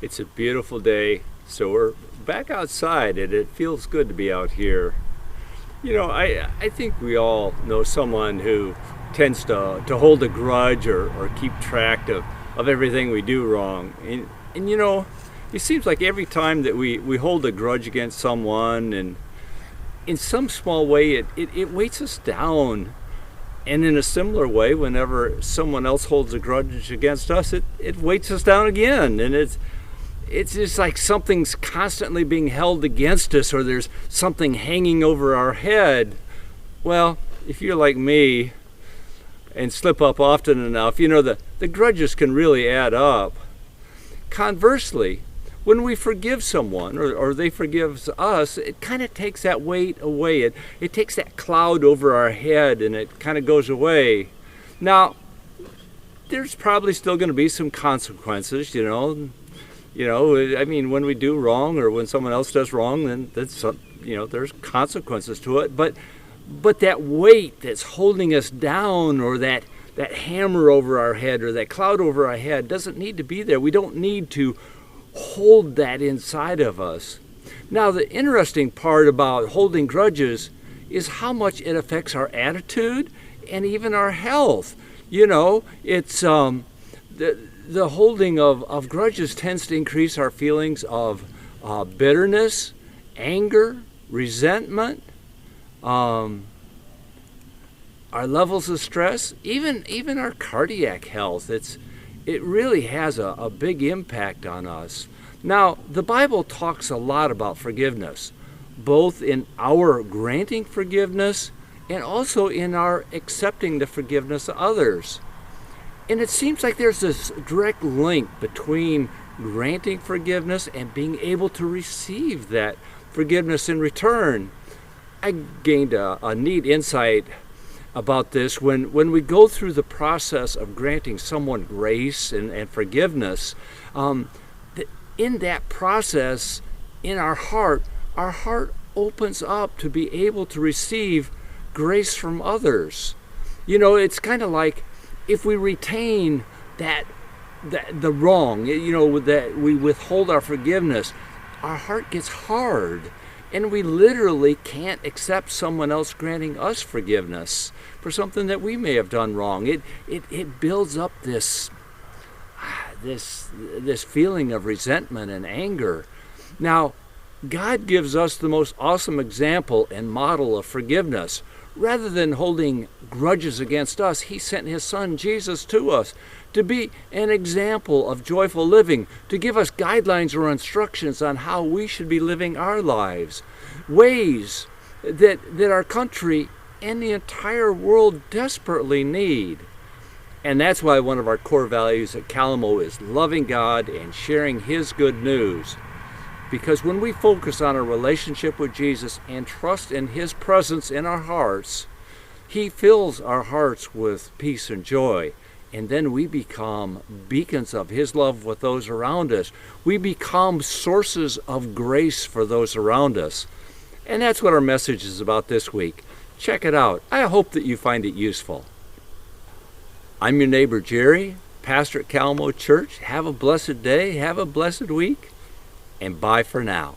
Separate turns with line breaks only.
It's a beautiful day, so we're back outside, and it feels good to be out here. I think we all know someone who tends to hold a grudge or keep track of everything we do wrong. And it seems like every time that we hold a grudge against someone, and in some small way, it weights us down. And in a similar way, whenever someone else holds a grudge against us, it weights us down again. And it's just like something's constantly being held against us, or there's something hanging over our head. Well, if you're like me and slip up often enough, the grudges can really add up. Conversely, when we forgive someone or they forgive us, it kind of takes that weight away. It takes that cloud over our head, and it kind of goes away. Now, there's probably still going to be some consequences, I mean, when we do wrong or when someone else does wrong, then there's consequences to it. But that weight that's holding us down, or that hammer over our head, or that cloud over our head, doesn't need to be there. We don't need to hold that inside of us. Now, the interesting part about holding grudges is how much it affects our attitude and even our health. It's the holding of grudges tends to increase our feelings of bitterness, anger, resentment, our levels of stress, even our cardiac health. It really has a big impact on us. Now, the Bible talks a lot about forgiveness, both in our granting forgiveness and also in our accepting the forgiveness of others. And it seems like there's this direct link between granting forgiveness and being able to receive that forgiveness in return. I gained a neat insight about this when we go through the process of granting someone grace and forgiveness. In that process, in our heart opens up to be able to receive grace from others. It's kind of like if we retain the wrong, that we withhold our forgiveness, our heart gets hard. And we literally can't accept someone else granting us forgiveness for something that we may have done wrong. It builds up this feeling of resentment and anger. Now, God gives us the most awesome example and model of forgiveness. Rather than holding grudges against us, He sent His Son Jesus to us to be an example of joyful living, to give us guidelines or instructions on how we should be living our lives, ways that our country and the entire world desperately need. And that's why one of our core values at Kalamo is loving God and sharing His good news. Because when we focus on our relationship with Jesus and trust in His presence in our hearts, He fills our hearts with peace and joy. And then we become beacons of His love with those around us. We become sources of grace for those around us. And that's what our message is about this week. Check it out. I hope that you find it useful. I'm your neighbor Jerry, pastor at Kalamo Church. Have a blessed day. Have a blessed week. And bye for now.